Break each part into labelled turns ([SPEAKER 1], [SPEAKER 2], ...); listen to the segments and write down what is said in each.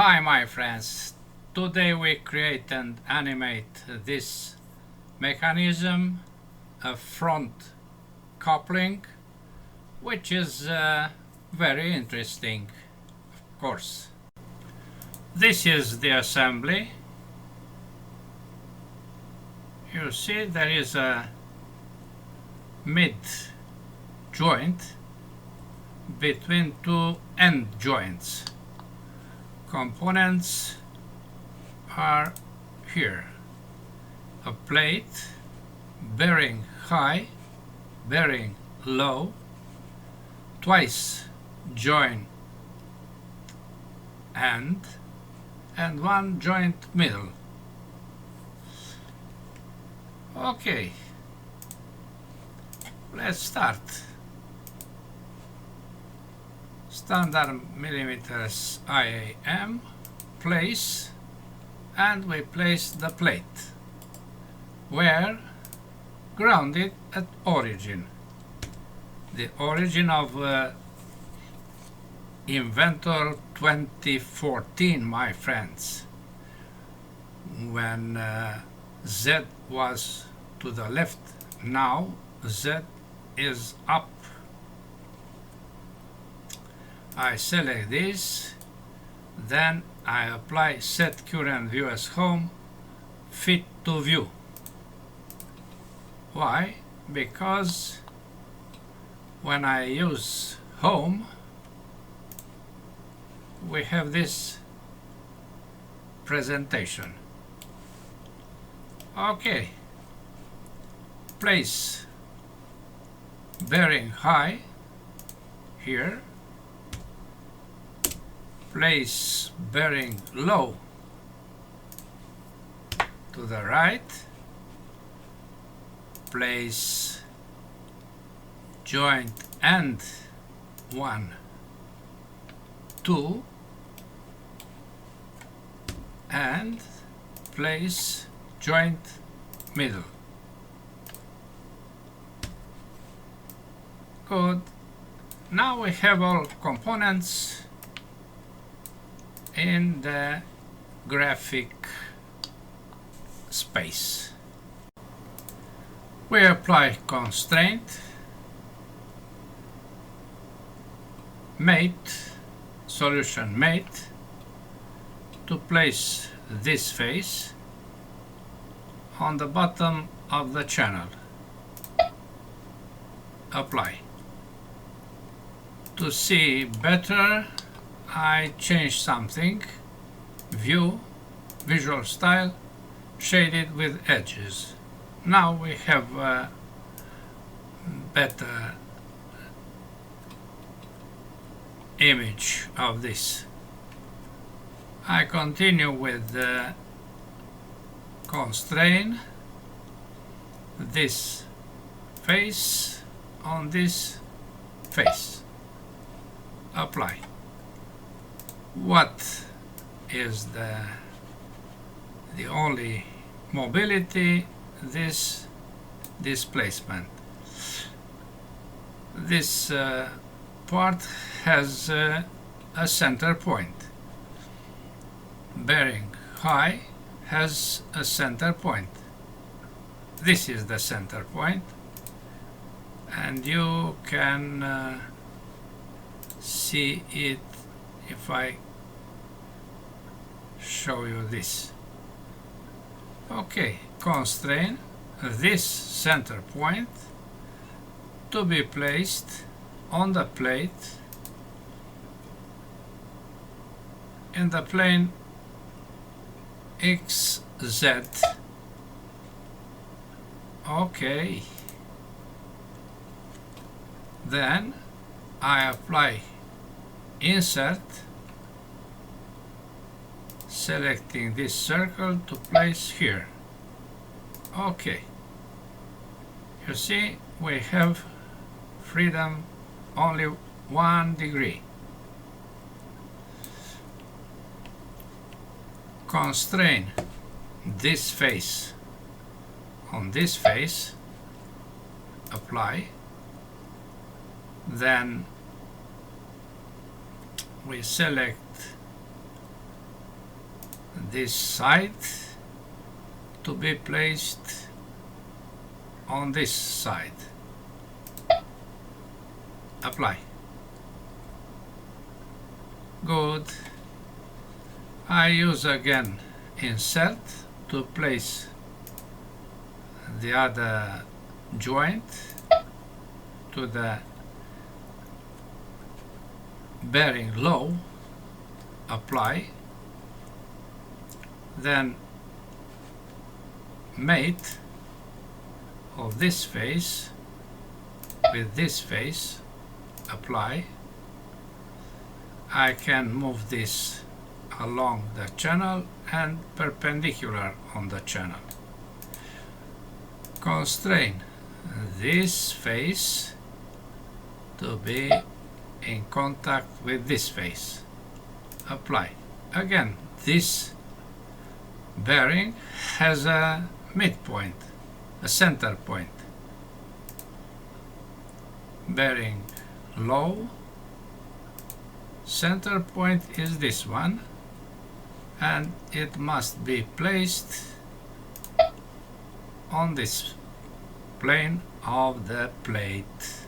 [SPEAKER 1] Hi my friends, today we create and animate this mechanism, a front coupling, which is very interesting, of course. This is the assembly. You see there is a mid joint between two end joints. Components are here: a plate, bearing high, bearing low, twice joint end, and one joint middle. Okay, let's start. Standard millimeters IAM, place, and we place the plate where grounded at origin. The origin of Inventor 2014, my friends, when Z was to the left, now Z is up. I select this, then I apply set current view as home, fit to view. Why? Because when I use home, we have this presentation. Okay, place bearing high here, place bearing low to the right, place joint end 1, 2, and place joint middle. Good. Now we have all components in the graphic space. We apply constraint, mate, solution mate, to place this face on the bottom of the channel. Apply. To see better, I change something. View, visual style, shaded with edges. Now we have a better image of this. I continue with the constraint, this face on this face. Apply. What is the only mobility? This displacement. This part has a center point. Bearing high has a center point. This is the center point, and you can see it if I show you this. Okay, constraint this center point to be placed on the plate in the plane XZ. Okay, then I apply insert, selecting this circle to place here. Okay, you see we have freedom only 1 degree. Constrain this face on this face, apply, then we select this side to be placed on this side. Apply. Good. I use again insert to place the other joint to the bearing low. Apply. Then mate of this face with this face. Apply. I can move this along the channel and perpendicular on the channel. Constrain this face to be in contact with this face. Apply. Again, this bearing has a midpoint, a center point. Bearing low, center point is this one, and it must be placed on this plane of the plate.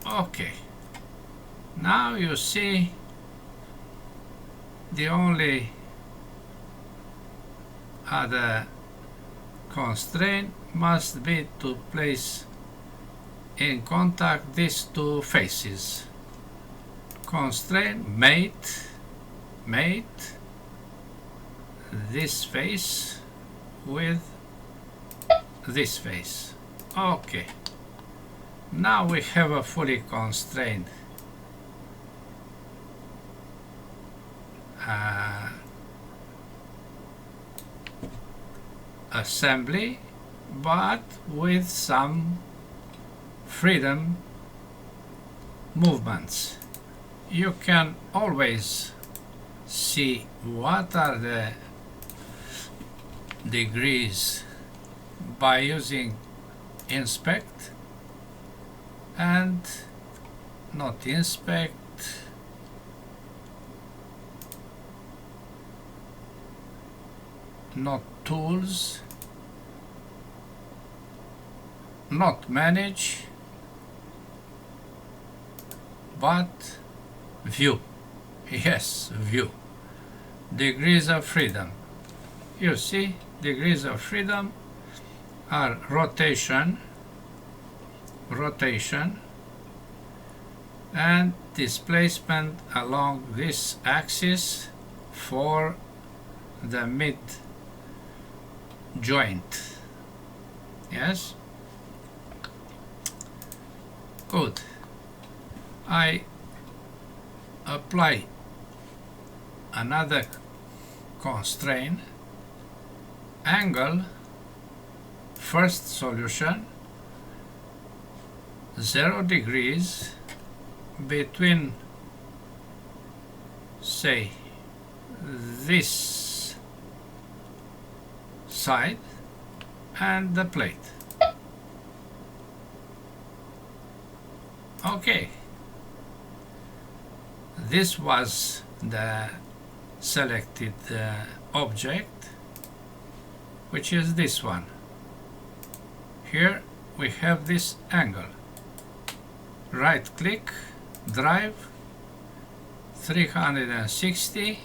[SPEAKER 1] Okay, now you see the only other constraint must be to place in contact these two faces. Constraint mate this face with this face. Okay, now we have a fully constrained assembly, but with some freedom movements. You can always see what are the degrees by using inspect and not inspect, not tools, not manage, but view. Yes, view. Degrees of freedom. You see, degrees of freedom are rotation, and displacement along this axis for the mid joint. Yes? Good. I apply another constraint. Angle, first solution, 0 degrees between, say, this side and the plate. Okay, this was the selected object, which is this one. Here we have this angle. Right click, drive, 360,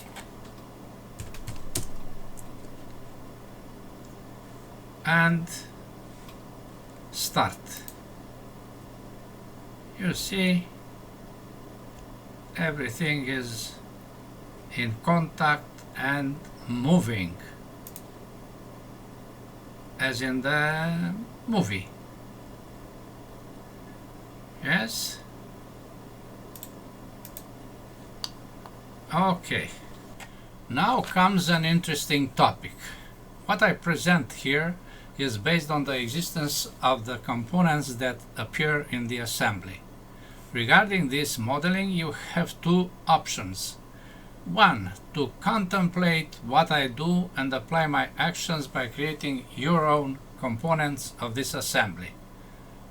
[SPEAKER 1] and start. You see, everything is in contact and moving, as in the movie. Yes? Okay. Now comes an interesting topic. What I present here is based on the existence of the components that appear in the assembly. Regarding this modeling, you have two options. One, to contemplate what I do and apply my actions by creating your own components of this assembly.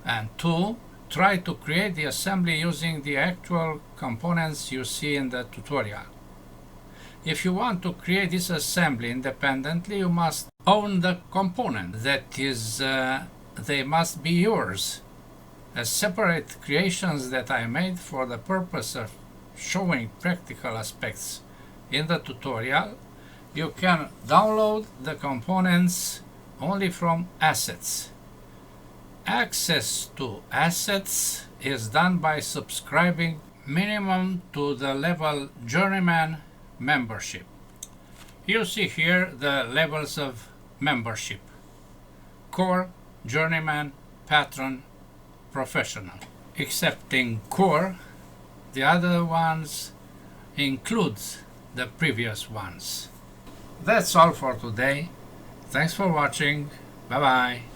[SPEAKER 1] And two, try to create the assembly using the actual components you see in the tutorial. If you want to create this assembly independently, you must own the component. That is, they must be yours. As separate creations that I made for the purpose of showing practical aspects in the tutorial, you can download the components only from assets. Access to assets is done by subscribing minimum to the level Journeyman membership. You see here the levels of membership: Core, Journeyman, Patron, Professional. Excepting Core, the other ones includes the previous ones. That's all for today. Thanks for watching. Bye bye.